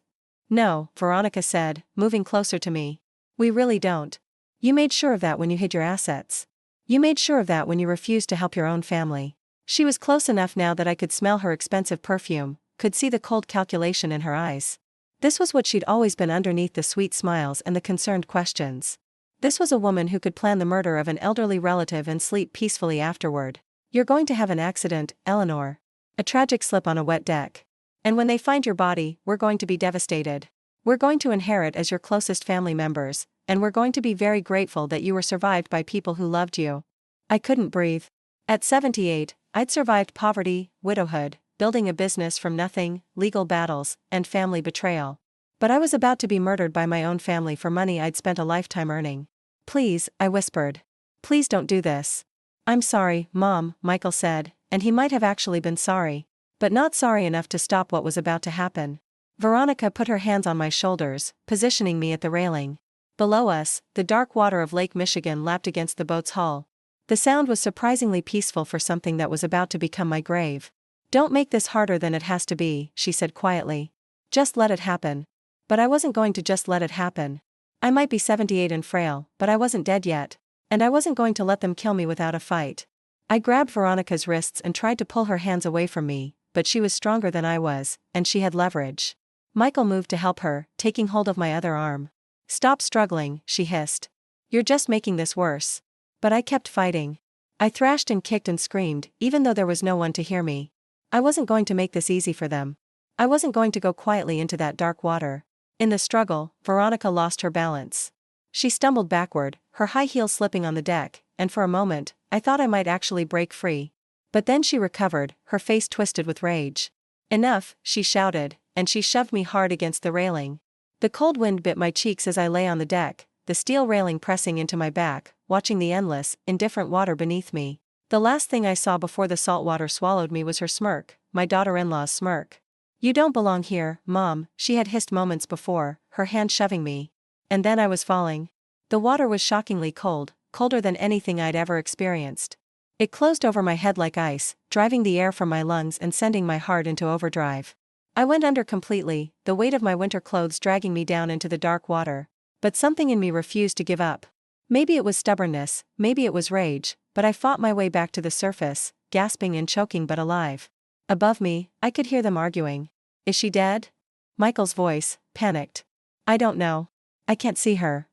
No, Veronica said, moving closer to me. We really don't. You made sure of that when you hid your assets. You made sure of that when you refused to help your own family. She was close enough now that I could smell her expensive perfume, could see the cold calculation in her eyes. This was what she'd always been underneath the sweet smiles and the concerned questions. This was a woman who could plan the murder of an elderly relative and sleep peacefully afterward. You're going to have an accident, Eleanor. A tragic slip on a wet deck. And when they find your body, we're going to be devastated. We're going to inherit as your closest family members, and we're going to be very grateful that you were survived by people who loved you. I couldn't breathe. At 78, I'd survived poverty, widowhood, building a business from nothing, legal battles, and family betrayal. But I was about to be murdered by my own family for money I'd spent a lifetime earning. Please, I whispered. Please don't do this. I'm sorry, Mom, Michael said, and he might have actually been sorry. But not sorry enough to stop what was about to happen. Veronica put her hands on my shoulders, positioning me at the railing. Below us, the dark water of Lake Michigan lapped against the boat's hull. The sound was surprisingly peaceful for something that was about to become my grave. Don't make this harder than it has to be, she said quietly. Just let it happen. But I wasn't going to just let it happen. I might be 78 and frail, but I wasn't dead yet. And I wasn't going to let them kill me without a fight. I grabbed Veronica's wrists and tried to pull her hands away from me, but she was stronger than I was, and she had leverage. Michael moved to help her, taking hold of my other arm. Stop struggling, she hissed. You're just making this worse. But I kept fighting. I thrashed and kicked and screamed, even though there was no one to hear me. I wasn't going to make this easy for them. I wasn't going to go quietly into that dark water. In the struggle, Veronica lost her balance. She stumbled backward, her high heels slipping on the deck, and for a moment, I thought I might actually break free. But then she recovered, her face twisted with rage. Enough, she shouted, and she shoved me hard against the railing. The cold wind bit my cheeks as I lay on the deck, the steel railing pressing into my back, watching the endless, indifferent water beneath me. The last thing I saw before the salt water swallowed me was her smirk, my daughter-in-law's smirk. You don't belong here, Mom, she had hissed moments before, her hand shoving me. And then I was falling. The water was shockingly cold, colder than anything I'd ever experienced. It closed over my head like ice, driving the air from my lungs and sending my heart into overdrive. I went under completely, the weight of my winter clothes dragging me down into the dark water. But something in me refused to give up. Maybe it was stubbornness, maybe it was rage, but I fought my way back to the surface, gasping and choking but alive. Above me, I could hear them arguing. Is she dead? Michael's voice, panicked. I don't know. I can't see her.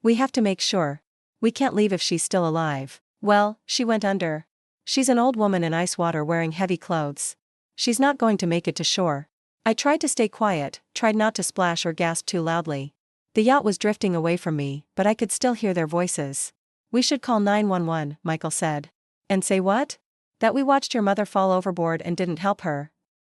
We have to make sure. We can't leave if she's still alive. Well, she went under. She's an old woman in ice water wearing heavy clothes. She's not going to make it to shore. I tried to stay quiet, tried not to splash or gasp too loudly. The yacht was drifting away from me, but I could still hear their voices. We should call 911, Michael said. And say what? That we watched your mother fall overboard and didn't help her.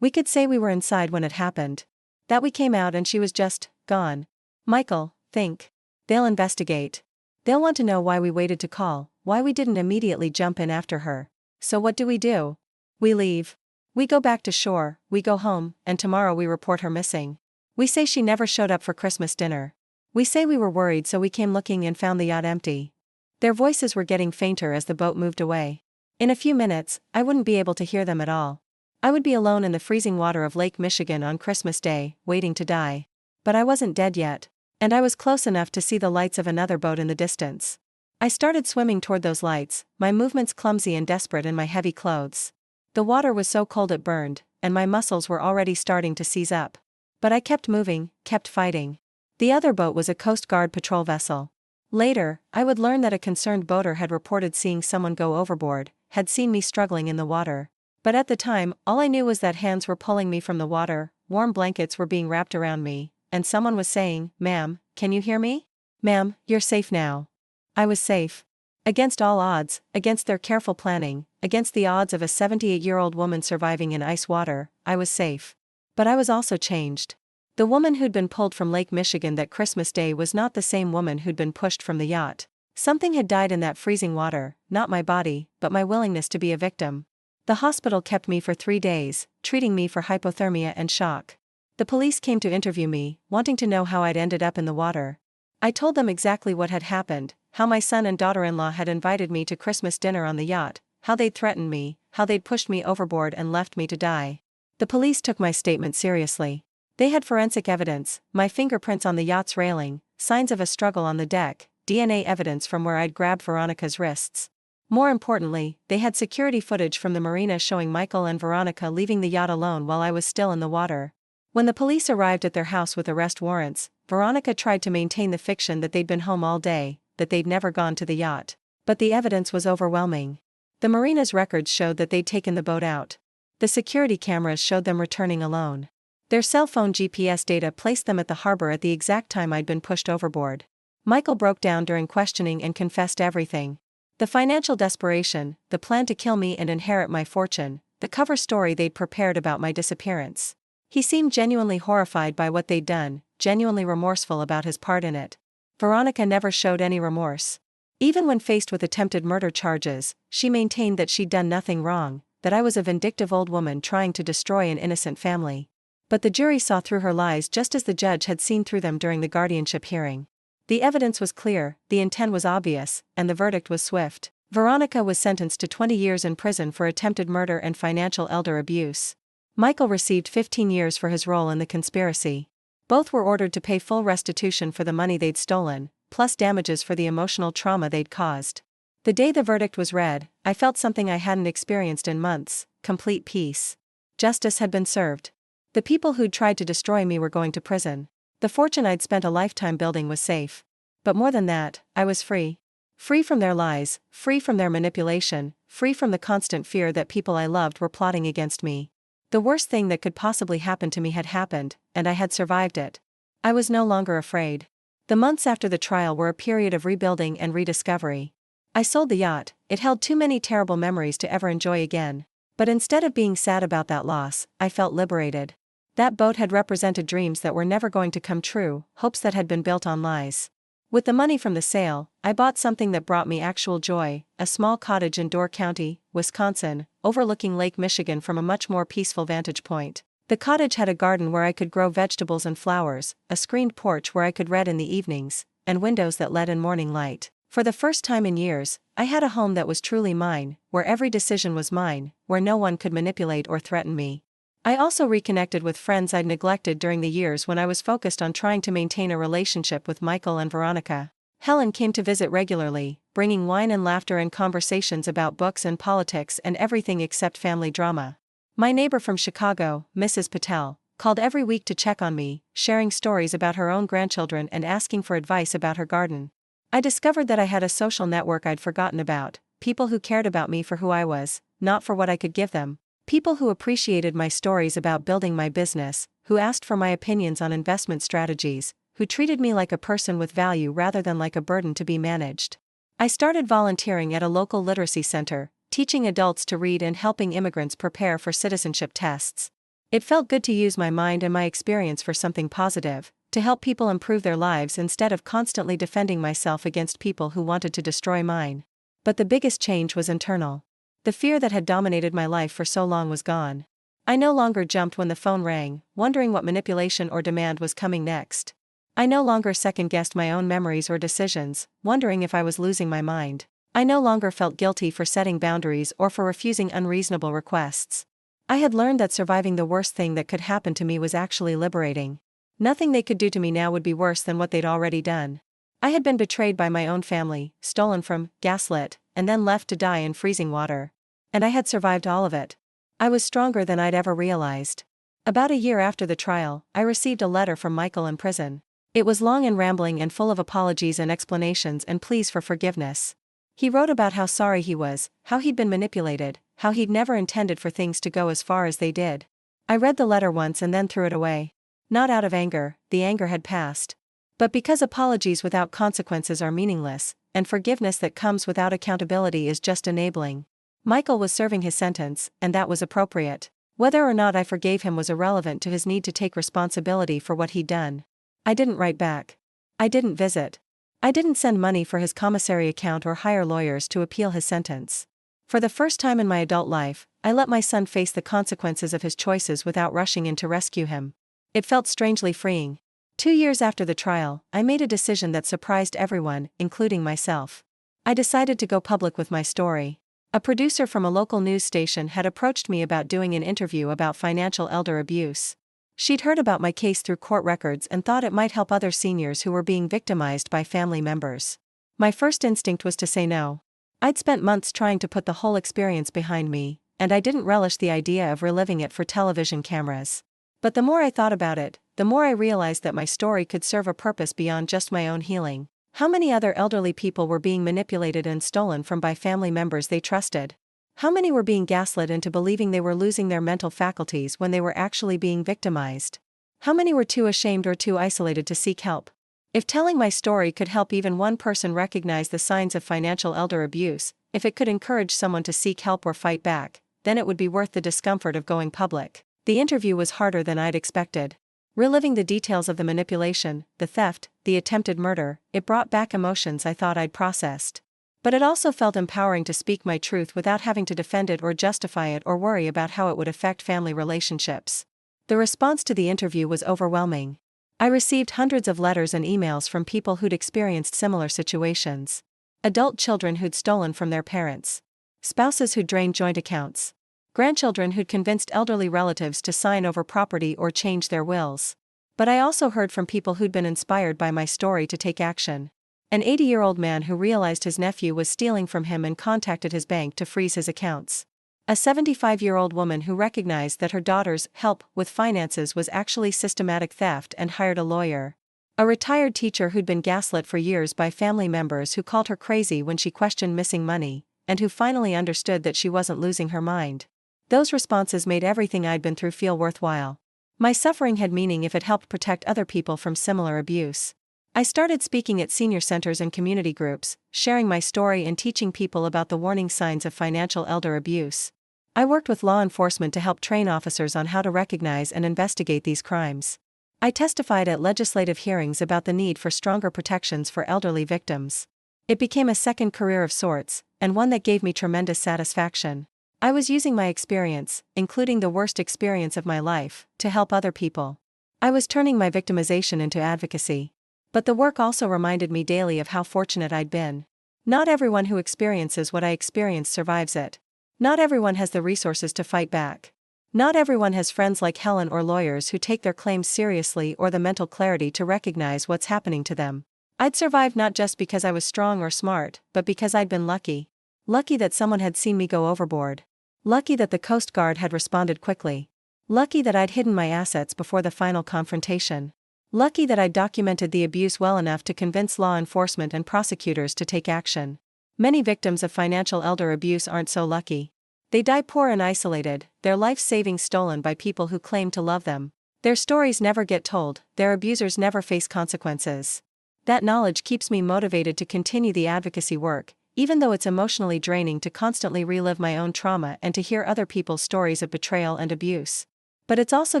We could say we were inside when it happened. That we came out and she was just gone. Michael, think. They'll investigate. They'll want to know why we waited to call, why we didn't immediately jump in after her. So what do? We leave. We go back to shore, we go home, and tomorrow we report her missing. We say she never showed up for Christmas dinner. We say we were worried so we came looking and found the yacht empty. Their voices were getting fainter as the boat moved away. In a few minutes, I wouldn't be able to hear them at all. I would be alone in the freezing water of Lake Michigan on Christmas Day, waiting to die. But I wasn't dead yet. And I was close enough to see the lights of another boat in the distance. I started swimming toward those lights, my movements clumsy and desperate in my heavy clothes. The water was so cold it burned, and my muscles were already starting to seize up. But I kept moving, kept fighting. The other boat was a Coast Guard patrol vessel. Later, I would learn that a concerned boater had reported seeing someone go overboard, had seen me struggling in the water. But at the time, all I knew was that hands were pulling me from the water, warm blankets were being wrapped around me, and someone was saying, "Ma'am, can you hear me? Ma'am, you're safe now." I was safe. Against all odds, against their careful planning, against the odds of a 78-year-old woman surviving in ice water, I was safe. But I was also changed. The woman who'd been pulled from Lake Michigan that Christmas Day was not the same woman who'd been pushed from the yacht. Something had died in that freezing water, not my body, but my willingness to be a victim. The hospital kept me for 3 days, treating me for hypothermia and shock. The police came to interview me, wanting to know how I'd ended up in the water. I told them exactly what had happened, how my son and daughter-in-law had invited me to Christmas dinner on the yacht, how they'd threatened me, how they'd pushed me overboard and left me to die. The police took my statement seriously. They had forensic evidence, my fingerprints on the yacht's railing, signs of a struggle on the deck, DNA evidence from where I'd grabbed Veronica's wrists. More importantly, they had security footage from the marina showing Michael and Veronica leaving the yacht alone while I was still in the water. When the police arrived at their house with arrest warrants, Veronica tried to maintain the fiction that they'd been home all day, that they'd never gone to the yacht. But the evidence was overwhelming. The marina's records showed that they'd taken the boat out. The security cameras showed them returning alone. Their cell phone GPS data placed them at the harbor at the exact time I'd been pushed overboard. Michael broke down during questioning and confessed everything. The financial desperation, the plan to kill me and inherit my fortune, the cover story they'd prepared about my disappearance. He seemed genuinely horrified by what they'd done, genuinely remorseful about his part in it. Veronica never showed any remorse. Even when faced with attempted murder charges, she maintained that she'd done nothing wrong, that I was a vindictive old woman trying to destroy an innocent family. But the jury saw through her lies just as the judge had seen through them during the guardianship hearing. The evidence was clear, the intent was obvious, and the verdict was swift. Veronica was sentenced to 20 years in prison for attempted murder and financial elder abuse. Michael received 15 years for his role in the conspiracy. Both were ordered to pay full restitution for the money they'd stolen, plus damages for the emotional trauma they'd caused. The day the verdict was read, I felt something I hadn't experienced in months: complete peace. Justice had been served. The people who'd tried to destroy me were going to prison. The fortune I'd spent a lifetime building was safe. But more than that, I was free. Free from their lies, free from their manipulation, free from the constant fear that people I loved were plotting against me. The worst thing that could possibly happen to me had happened, and I had survived it. I was no longer afraid. The months after the trial were a period of rebuilding and rediscovery. I sold the yacht. It held too many terrible memories to ever enjoy again. But instead of being sad about that loss, I felt liberated. That boat had represented dreams that were never going to come true, hopes that had been built on lies. With the money from the sale, I bought something that brought me actual joy: a small cottage in Door County, Wisconsin, overlooking Lake Michigan from a much more peaceful vantage point. The cottage had a garden where I could grow vegetables and flowers, a screened porch where I could read in the evenings, and windows that let in morning light. For the first time in years, I had a home that was truly mine, where every decision was mine, where no one could manipulate or threaten me. I also reconnected with friends I'd neglected during the years when I was focused on trying to maintain a relationship with Michael and Veronica. Helen came to visit regularly, bringing wine and laughter and conversations about books and politics and everything except family drama. My neighbor from Chicago, Mrs. Patel, called every week to check on me, sharing stories about her own grandchildren and asking for advice about her garden. I discovered that I had a social network I'd forgotten about: people who cared about me for who I was, not for what I could give them. People who appreciated my stories about building my business, who asked for my opinions on investment strategies, who treated me like a person with value rather than like a burden to be managed. I started volunteering at a local literacy center, teaching adults to read and helping immigrants prepare for citizenship tests. It felt good to use my mind and my experience for something positive, to help people improve their lives instead of constantly defending myself against people who wanted to destroy mine. But the biggest change was internal. The fear that had dominated my life for so long was gone. I no longer jumped when the phone rang, wondering what manipulation or demand was coming next. I no longer second-guessed my own memories or decisions, wondering if I was losing my mind. I no longer felt guilty for setting boundaries or for refusing unreasonable requests. I had learned that surviving the worst thing that could happen to me was actually liberating. Nothing they could do to me now would be worse than what they'd already done. I had been betrayed by my own family, stolen from, gaslit, and then left to die in freezing water. And I had survived all of it. I was stronger than I'd ever realized. About a year after the trial, I received a letter from Michael in prison. It was long and rambling and full of apologies and explanations and pleas for forgiveness. He wrote about how sorry he was, how he'd been manipulated, how he'd never intended for things to go as far as they did. I read the letter once and then threw it away. Not out of anger, the anger had passed. But because apologies without consequences are meaningless, and forgiveness that comes without accountability is just enabling. Michael was serving his sentence, and that was appropriate. Whether or not I forgave him was irrelevant to his need to take responsibility for what he'd done. I didn't write back. I didn't visit. I didn't send money for his commissary account or hire lawyers to appeal his sentence. For the first time in my adult life, I let my son face the consequences of his choices without rushing in to rescue him. It felt strangely freeing. 2 years after the trial, I made a decision that surprised everyone, including myself. I decided to go public with my story. A producer from a local news station had approached me about doing an interview about financial elder abuse. She'd heard about my case through court records and thought it might help other seniors who were being victimized by family members. My first instinct was to say no. I'd spent months trying to put the whole experience behind me, and I didn't relish the idea of reliving it for television cameras. But the more I thought about it, the more I realized that my story could serve a purpose beyond just my own healing. How many other elderly people were being manipulated and stolen from by family members they trusted? How many were being gaslit into believing they were losing their mental faculties when they were actually being victimized? How many were too ashamed or too isolated to seek help? If telling my story could help even one person recognize the signs of financial elder abuse, if it could encourage someone to seek help or fight back, then it would be worth the discomfort of going public. The interview was harder than I'd expected. Reliving the details of the manipulation, the theft, the attempted murder, it brought back emotions I thought I'd processed. But it also felt empowering to speak my truth without having to defend it or justify it or worry about how it would affect family relationships. The response to the interview was overwhelming. I received hundreds of letters and emails from people who'd experienced similar situations. Adult children who'd stolen from their parents. Spouses who'd drained joint accounts. Grandchildren who'd convinced elderly relatives to sign over property or change their wills. But I also heard from people who'd been inspired by my story to take action. An 80-year-old man who realized his nephew was stealing from him and contacted his bank to freeze his accounts. A 75-year-old woman who recognized that her daughter's help with finances was actually systematic theft and hired a lawyer. A retired teacher who'd been gaslit for years by family members who called her crazy when she questioned missing money, and who finally understood that she wasn't losing her mind. Those responses made everything I'd been through feel worthwhile. My suffering had meaning if it helped protect other people from similar abuse. I started speaking at senior centers and community groups, sharing my story and teaching people about the warning signs of financial elder abuse. I worked with law enforcement to help train officers on how to recognize and investigate these crimes. I testified at legislative hearings about the need for stronger protections for elderly victims. It became a second career of sorts, and one that gave me tremendous satisfaction. I was using my experience, including the worst experience of my life, to help other people. I was turning my victimization into advocacy. But the work also reminded me daily of how fortunate I'd been. Not everyone who experiences what I experienced survives it. Not everyone has the resources to fight back. Not everyone has friends like Helen or lawyers who take their claims seriously or the mental clarity to recognize what's happening to them. I'd survived not just because I was strong or smart, but because I'd been lucky. Lucky that someone had seen me go overboard. Lucky that the Coast Guard had responded quickly. Lucky that I'd hidden my assets before the final confrontation. Lucky that I'd documented the abuse well enough to convince law enforcement and prosecutors to take action. Many victims of financial elder abuse aren't so lucky. They die poor and isolated, their life savings stolen by people who claim to love them. Their stories never get told, their abusers never face consequences. That knowledge keeps me motivated to continue the advocacy work, even though it's emotionally draining to constantly relive my own trauma and to hear other people's stories of betrayal and abuse. But it's also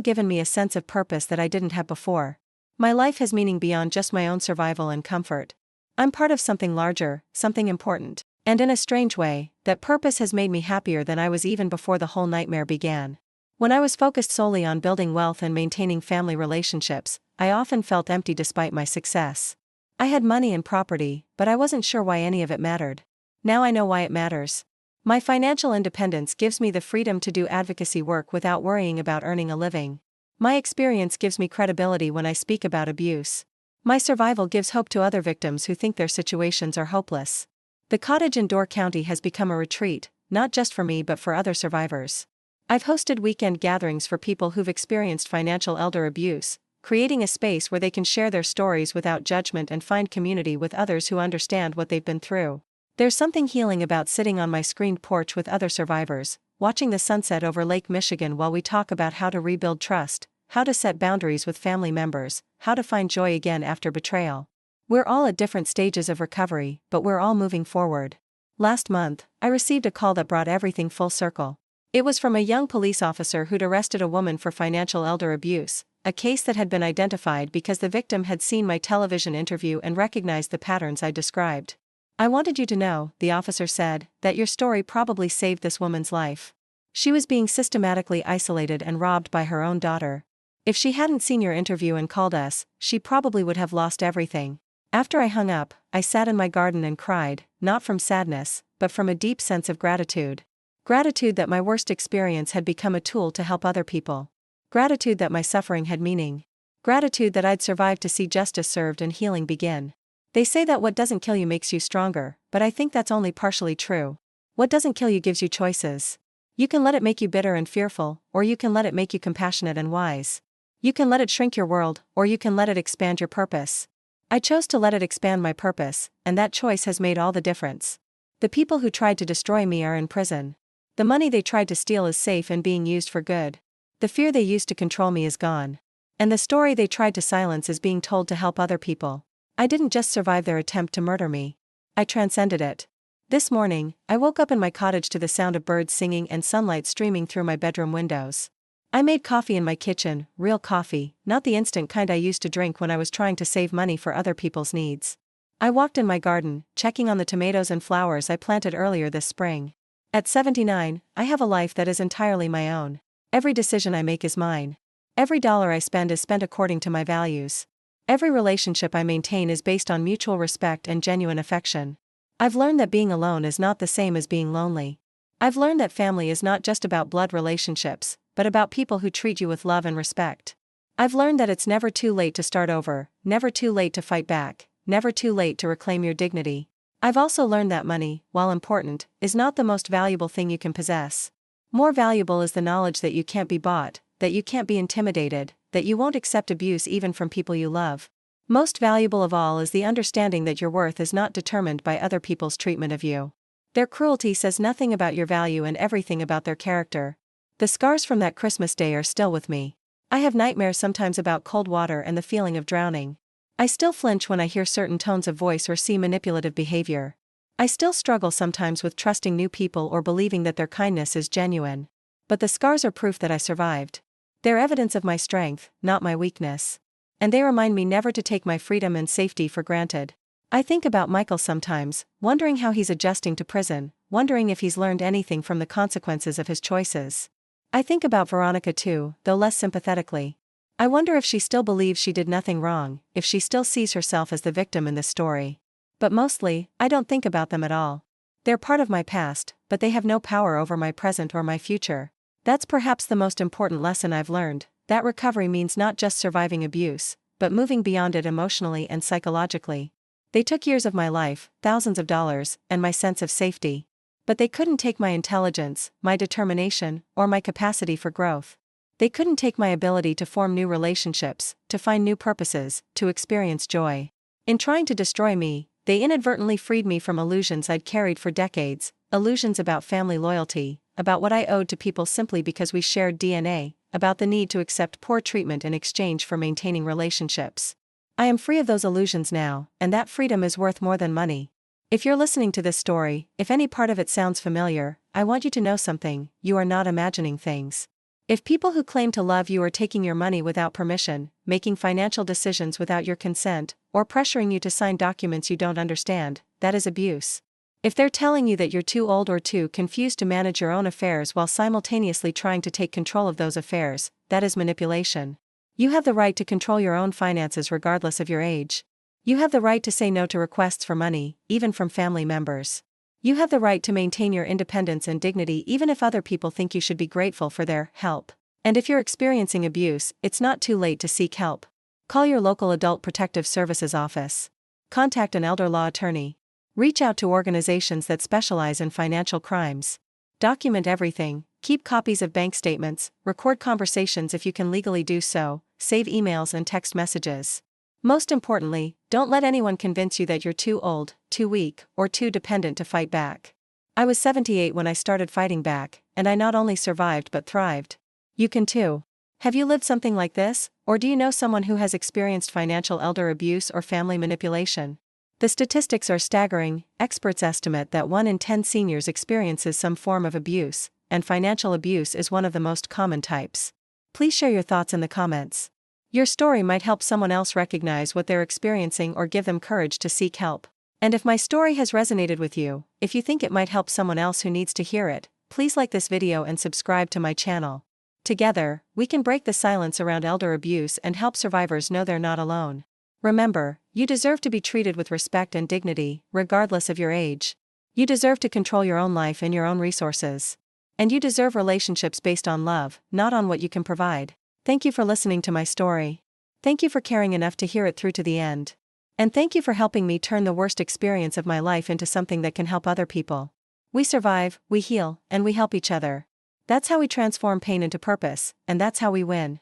given me a sense of purpose that I didn't have before. My life has meaning beyond just my own survival and comfort. I'm part of something larger, something important. And in a strange way, that purpose has made me happier than I was even before the whole nightmare began. When I was focused solely on building wealth and maintaining family relationships, I often felt empty despite my success. I had money and property, but I wasn't sure why any of it mattered. Now I know why it matters. My financial independence gives me the freedom to do advocacy work without worrying about earning a living. My experience gives me credibility when I speak about abuse. My survival gives hope to other victims who think their situations are hopeless. The cottage in Door County has become a retreat, not just for me but for other survivors. I've hosted weekend gatherings for people who've experienced financial elder abuse, creating a space where they can share their stories without judgment and find community with others who understand what they've been through. There's something healing about sitting on my screened porch with other survivors, watching the sunset over Lake Michigan while we talk about how to rebuild trust, how to set boundaries with family members, how to find joy again after betrayal. We're all at different stages of recovery, but we're all moving forward. Last month, I received a call that brought everything full circle. It was from a young police officer who'd arrested a woman for financial elder abuse, a case that had been identified because the victim had seen my television interview and recognized the patterns I described. "I wanted you to know," the officer said, "that your story probably saved this woman's life. She was being systematically isolated and robbed by her own daughter. If she hadn't seen your interview and called us, she probably would have lost everything." After I hung up, I sat in my garden and cried, not from sadness, but from a deep sense of gratitude. Gratitude that my worst experience had become a tool to help other people. Gratitude that my suffering had meaning. Gratitude that I'd survived to see justice served and healing begin. They say that what doesn't kill you makes you stronger, but I think that's only partially true. What doesn't kill you gives you choices. You can let it make you bitter and fearful, or you can let it make you compassionate and wise. You can let it shrink your world, or you can let it expand your purpose. I chose to let it expand my purpose, and that choice has made all the difference. The people who tried to destroy me are in prison. The money they tried to steal is safe and being used for good. The fear they used to control me is gone. And the story they tried to silence is being told to help other people. I didn't just survive their attempt to murder me. I transcended it. This morning, I woke up in my cottage to the sound of birds singing and sunlight streaming through my bedroom windows. I made coffee in my kitchen, real coffee, not the instant kind I used to drink when I was trying to save money for other people's needs. I walked in my garden, checking on the tomatoes and flowers I planted earlier this spring. At 79, I have a life that is entirely my own. Every decision I make is mine. Every dollar I spend is spent according to my values. Every relationship I maintain is based on mutual respect and genuine affection. I've learned that being alone is not the same as being lonely. I've learned that family is not just about blood relationships, but about people who treat you with love and respect. I've learned that it's never too late to start over, never too late to fight back, never too late to reclaim your dignity. I've also learned that money, while important, is not the most valuable thing you can possess. More valuable is the knowledge that you can't be bought, that you can't be intimidated, that you won't accept abuse even from people you love. Most valuable of all is the understanding that your worth is not determined by other people's treatment of you. Their cruelty says nothing about your value and everything about their character. The scars from that Christmas day are still with me. I have nightmares sometimes about cold water and the feeling of drowning. I still flinch when I hear certain tones of voice or see manipulative behavior. I still struggle sometimes with trusting new people or believing that their kindness is genuine. But the scars are proof that I survived. They're evidence of my strength, not my weakness. And they remind me never to take my freedom and safety for granted. I think about Michael sometimes, wondering how he's adjusting to prison, wondering if he's learned anything from the consequences of his choices. I think about Veronica too, though less sympathetically. I wonder if she still believes she did nothing wrong, if she still sees herself as the victim in this story. But mostly, I don't think about them at all. They're part of my past, but they have no power over my present or my future. That's perhaps the most important lesson I've learned, that recovery means not just surviving abuse, but moving beyond it emotionally and psychologically. They took years of my life, thousands of dollars, and my sense of safety. But they couldn't take my intelligence, my determination, or my capacity for growth. They couldn't take my ability to form new relationships, to find new purposes, to experience joy. In trying to destroy me, they inadvertently freed me from illusions I'd carried for decades, illusions about family loyalty, about what I owed to people simply because we shared DNA, about the need to accept poor treatment in exchange for maintaining relationships. I am free of those illusions now, and that freedom is worth more than money. If you're listening to this story, if any part of it sounds familiar, I want you to know something: you are not imagining things. If people who claim to love you are taking your money without permission, making financial decisions without your consent, or pressuring you to sign documents you don't understand, that is abuse. If they're telling you that you're too old or too confused to manage your own affairs while simultaneously trying to take control of those affairs, that is manipulation. You have the right to control your own finances regardless of your age. You have the right to say no to requests for money, even from family members. You have the right to maintain your independence and dignity even if other people think you should be grateful for their help. And if you're experiencing abuse, it's not too late to seek help. Call your local Adult Protective Services office. Contact an elder law attorney. Reach out to organizations that specialize in financial crimes. Document everything, keep copies of bank statements, record conversations if you can legally do so, save emails and text messages. Most importantly, don't let anyone convince you that you're too old, too weak, or too dependent to fight back. I was 78 when I started fighting back, and I not only survived but thrived. You can too. Have you lived something like this, or do you know someone who has experienced financial elder abuse or family manipulation? The statistics are staggering. Experts estimate that 1 in 10 seniors experiences some form of abuse, and financial abuse is one of the most common types. Please share your thoughts in the comments. Your story might help someone else recognize what they're experiencing or give them courage to seek help. And if my story has resonated with you, if you think it might help someone else who needs to hear it, please like this video and subscribe to my channel. Together, we can break the silence around elder abuse and help survivors know they're not alone. Remember, you deserve to be treated with respect and dignity, regardless of your age. You deserve to control your own life and your own resources. And you deserve relationships based on love, not on what you can provide. Thank you for listening to my story. Thank you for caring enough to hear it through to the end. And thank you for helping me turn the worst experience of my life into something that can help other people. We survive, we heal, and we help each other. That's how we transform pain into purpose, and that's how we win.